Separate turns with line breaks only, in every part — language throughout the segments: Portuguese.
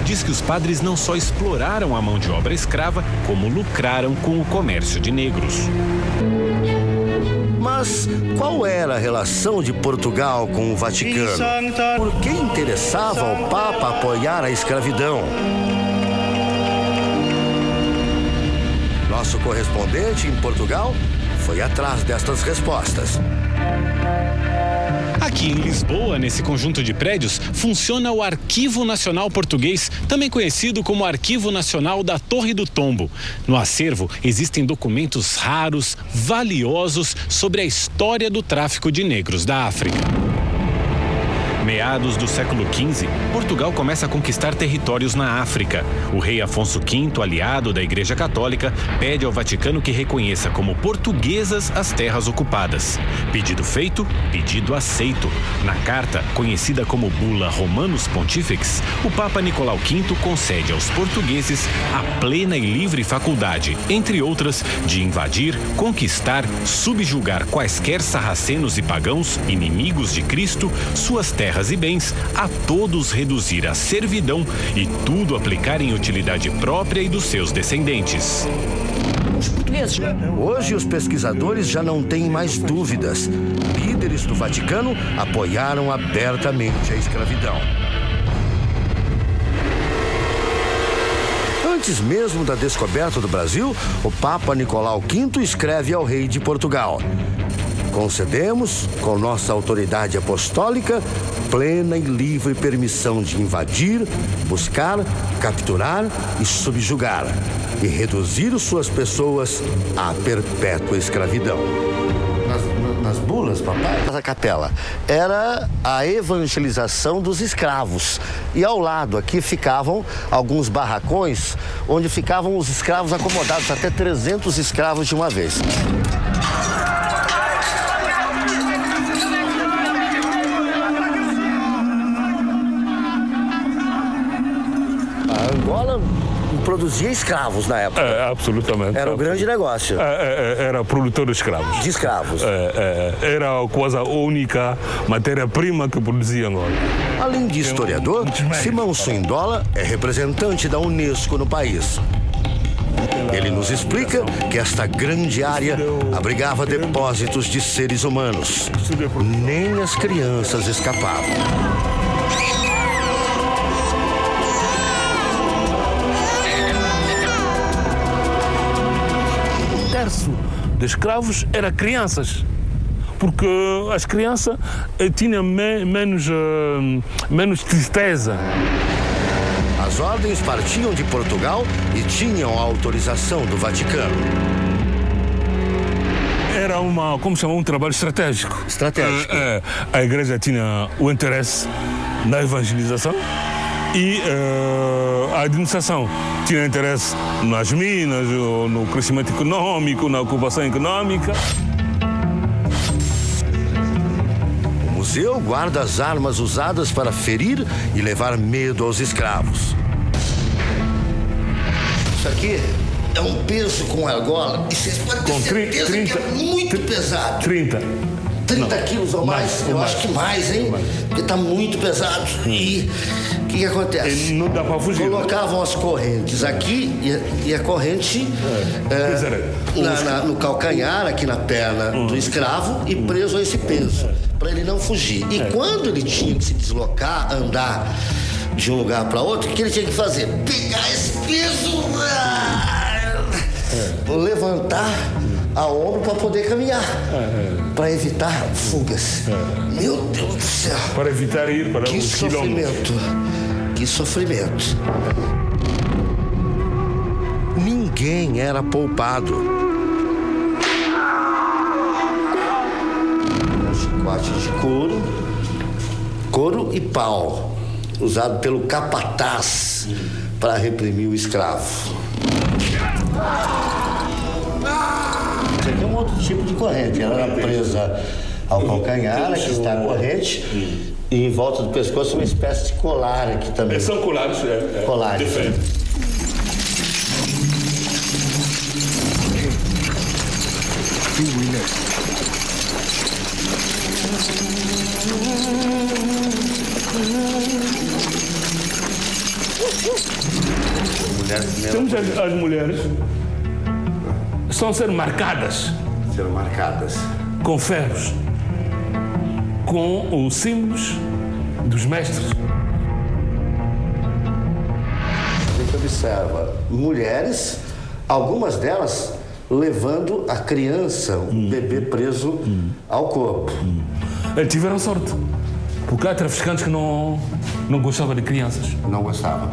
diz que os padres não só exploraram a mão de obra escrava, como lucraram com o comércio de negros.
Mas qual era a relação de Portugal com o Vaticano? Por que interessava ao Papa apoiar a escravidão? Nosso correspondente em Portugal foi atrás destas respostas.
Aqui em Lisboa, nesse conjunto de prédios, funciona o Arquivo Nacional Português, também conhecido como Arquivo Nacional da Torre do Tombo. No acervo existem documentos raros, valiosos sobre a história do tráfico de negros da África. Meados do século XV, Portugal começa a conquistar territórios na África. O rei Afonso V, aliado da Igreja Católica, pede ao Vaticano que reconheça como portuguesas as terras ocupadas. Pedido feito, pedido aceito. Na carta, conhecida como Bula Romanus Pontifex, o Papa Nicolau V concede aos portugueses a plena e livre faculdade, entre outras, de invadir, conquistar, subjugar quaisquer sarracenos e pagãos, inimigos de Cristo, suas terras e bens, a todos reduzir à servidão e tudo aplicar em utilidade própria e dos seus descendentes.
Hoje os pesquisadores já não têm mais dúvidas. Líderes do Vaticano apoiaram abertamente a escravidão. Antes mesmo da descoberta do Brasil, o Papa Nicolau V escreve ao rei de Portugal: concedemos, com nossa autoridade apostólica, plena e livre permissão de invadir, buscar, capturar e subjugar, e reduzir suas pessoas à perpétua escravidão. Nas bulas, papai, a capela era a evangelização dos escravos. E ao lado aqui ficavam alguns barracões onde ficavam os escravos acomodados, até 300 escravos de uma vez. Angola produzia escravos na época.
Absolutamente.
Era um grande negócio.
Era produtor de escravos.
De escravos.
Era quase a única matéria-prima que produzia Angola.
Além de historiador, Simão Suindola é representante da Unesco no país. Ele nos explica que esta grande área abrigava depósitos de seres humanos. Nem as crianças escapavam.
De escravos eram crianças, porque as crianças tinham menos tristeza.
As ordens partiam de Portugal e tinham a autorização do Vaticano.
Era um trabalho estratégico.
Estratégico.
A igreja tinha o interesse na evangelização e a administração tinha interesse nas minas, no crescimento econômico, na ocupação econômica.
O museu guarda as armas usadas para ferir e levar medo aos escravos. Isso aqui é um peso com argola e vocês podem ter certeza que é muito pesado. 30 quilos ou mais? Eu acho que mais, hein? Porque tá muito pesado. E o que acontece?
Não dá para fugir.
Colocavam as correntes aqui e a corrente no calcanhar, aqui na perna do escravo e preso a esse peso, para ele não fugir. E quando ele tinha que se deslocar, andar de um lugar para outro, o que ele tinha que fazer? Pegar esse peso, levantar a ombro para poder caminhar, para evitar fugas. Meu Deus do céu!
Para evitar ir para os quilômetros.
Que sofrimento! Ninguém era poupado. Um chicote de couro e pau, usado pelo capataz para reprimir o escravo. Isso aqui é um outro tipo de corrente. Ela era presa ao calcanhar, aqui está a corrente, e em volta do pescoço uma espécie de colar aqui também.
São colares,
Colares.
Diferente. Temos as mulheres estão a ser marcadas. Com ferros, com os símbolos dos mestres.
A gente observa mulheres, algumas delas levando a criança, um bebê preso ao corpo.
Tiveram sorte, porque há traficantes que não gostavam de crianças.
Não gostavam.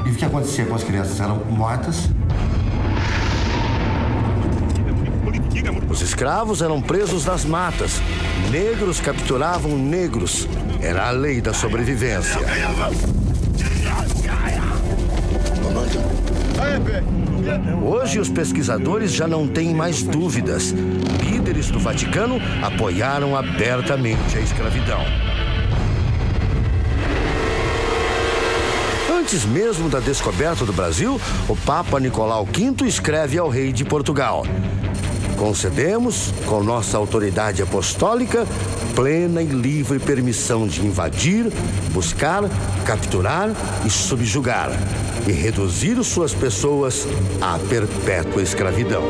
E o que acontecia com as crianças? Eram mortas. Os escravos eram presos nas matas. Negros capturavam negros. Era a lei da sobrevivência. Hoje, os pesquisadores já não têm mais dúvidas. Líderes do Vaticano apoiaram abertamente a escravidão. Antes mesmo da descoberta do Brasil, o Papa Nicolau V escreve ao rei de Portugal: concedemos, com nossa autoridade apostólica, plena e livre permissão de invadir, buscar, capturar e subjugar, e reduzir suas pessoas à perpétua escravidão.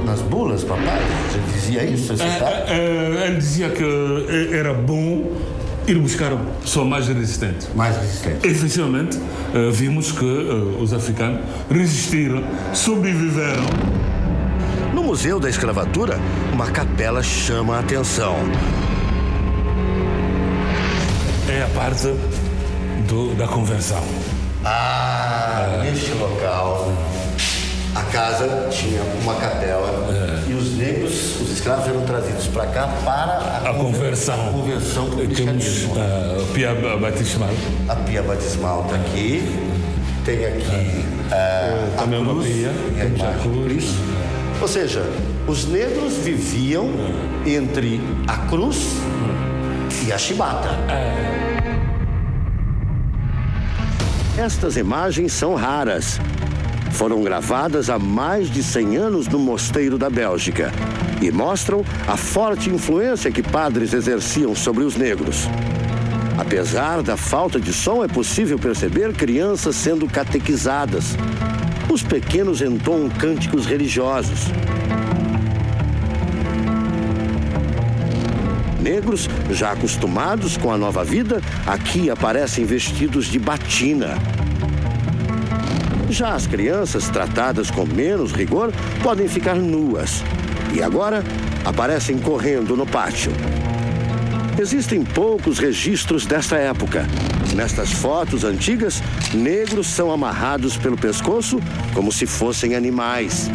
Nas bulas, papai, ele dizia isso?
Ele dizia que era bom ir buscar a pessoa mais resistente.
Mais resistente.
Efetivamente, vimos que os africanos resistiram, sobreviveram.
No Museu da Escravatura, uma capela chama a atenção.
É a parte da conversão.
Neste local, a casa tinha uma capela e os negros, os escravos, eram trazidos para cá para
a conversão.
A conversão para o cristianismo.
A pia batismal.
A pia batismal está aqui. Tem aqui
também uma pia.
Temos a cruz. Ou seja, os negros viviam entre a cruz e a chibata. Estas imagens são raras. Foram gravadas há mais de 100 anos no Mosteiro da Bélgica e mostram a forte influência que padres exerciam sobre os negros. Apesar da falta de som, é possível perceber crianças sendo catequizadas. Os pequenos entoam cânticos religiosos. Negros, já acostumados com a nova vida, aqui aparecem vestidos de batina. Já as crianças, tratadas com menos rigor, podem ficar nuas. E agora, aparecem correndo no pátio. Existem poucos registros desta época. Nestas fotos antigas, negros são amarrados pelo pescoço como se fossem animais.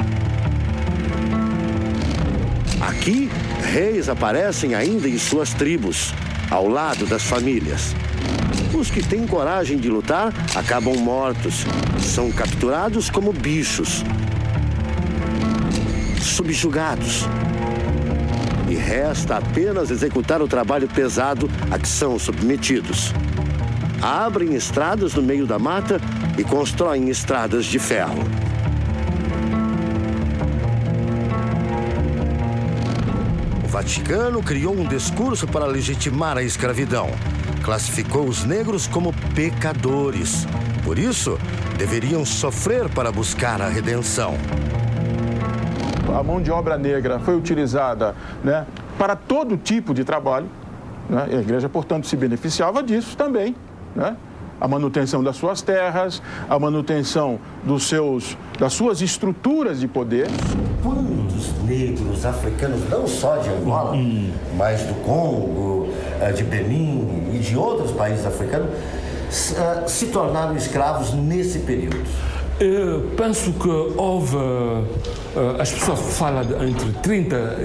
Aqui, reis aparecem ainda em suas tribos, ao lado das famílias. Os que têm coragem de lutar acabam mortos. São capturados como bichos, subjugados. E resta apenas executar o trabalho pesado a que são submetidos. Abrem estradas no meio da mata e constroem estradas de ferro. O Vaticano criou um discurso para legitimar a escravidão. Classificou os negros como pecadores. Por isso, deveriam sofrer para buscar a redenção.
A mão de obra negra foi utilizada, né, para todo tipo de trabalho, né? E a igreja, portanto, se beneficiava disso também, né? A manutenção das suas terras, a manutenção das suas estruturas de poder.
Quantos negros africanos, não só de Angola, mas do Congo, de Benin e de outros países africanos, se tornaram escravos nesse período?
Eu penso que houve, as pessoas falam entre 30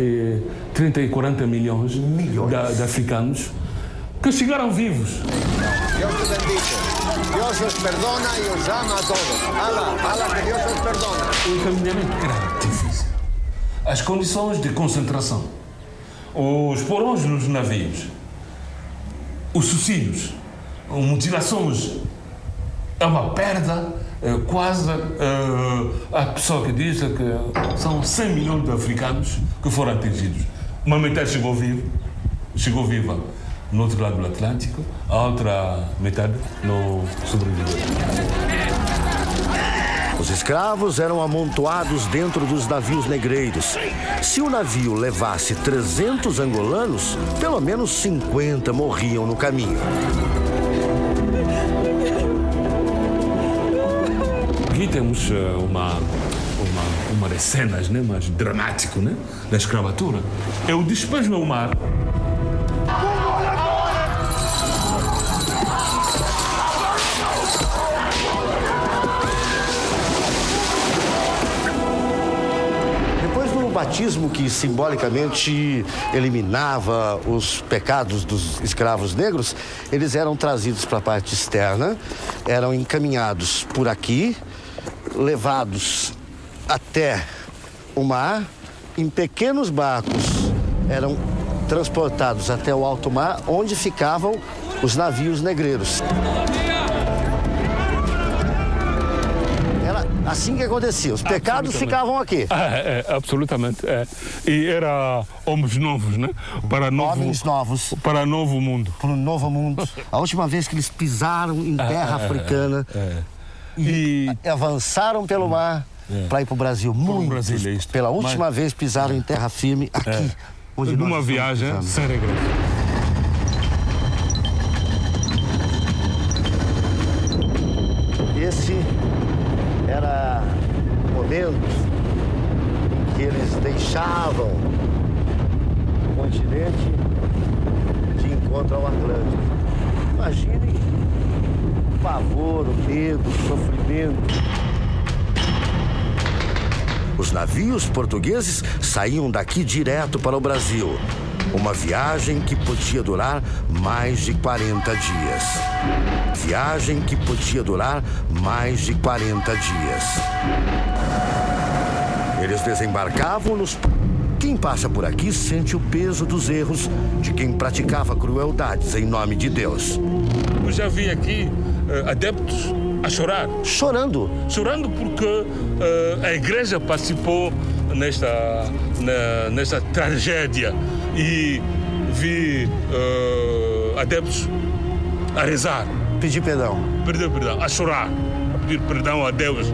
e 40 milhões de africanos que chegaram vivos.
Deus te bendice. Deus os perdona e os ama a todos. Ala que Deus os perdona.
O encaminhamento era difícil. As condições de concentração, os porões nos navios, os suicídios, mutilações, é uma perda. Quase a pessoa que diz que são 100 milhões de africanos que foram atingidos. Uma metade chegou viva, no outro lado do Atlântico, a outra metade no sobreviveu.
Os escravos eram amontoados dentro dos navios negreiros. Se o navio levasse 300 angolanos, pelo menos 50 morriam no caminho.
Aqui temos uma das cenas, né, mais dramático, né, da escravatura. É o despejo ao mar.
O batismo que simbolicamente eliminava os pecados dos escravos negros, eles eram trazidos para a parte externa, eram encaminhados por aqui, levados até o mar, em pequenos barcos, eram transportados até o alto mar, onde ficavam os navios negreiros. Assim que acontecia, os pecados ficavam aqui.
Absolutamente. E era homens novos, né?
Homens novos.
Para novo mundo.
Para um novo mundo. A última vez que eles pisaram em terra africana e avançaram pelo mar para ir para o Brasil. Muitos, pela última vez, pisaram em terra firme aqui. Onde
numa viagem sem regresso.
Esse era o momento em que eles deixavam o continente de encontro ao Atlântico. Imaginem o pavor, o medo, o sofrimento. Os navios portugueses saíam daqui direto para o Brasil. Uma viagem que podia durar mais de 40 dias. Viagem que podia durar mais de 40 dias. Eles desembarcavam nos... Quem passa por aqui sente o peso dos erros de quem praticava crueldades em nome de Deus.
Eu já vi aqui adeptos a chorar.
Chorando?
Chorando porque a igreja participou nesta tragédia e vi adeptos a rezar.
Pedir perdão.
Perdão, a chorar, a pedir perdão a Deus.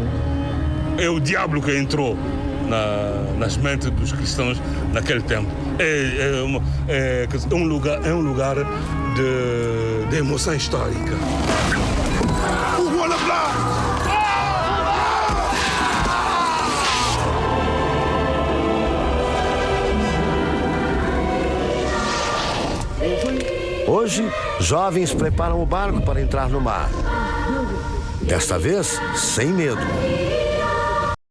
É o diabo que entrou nas mentes dos cristãos naquele tempo. É um lugar de emoção histórica.
Hoje, jovens preparam o barco para entrar no mar. Desta vez, sem medo.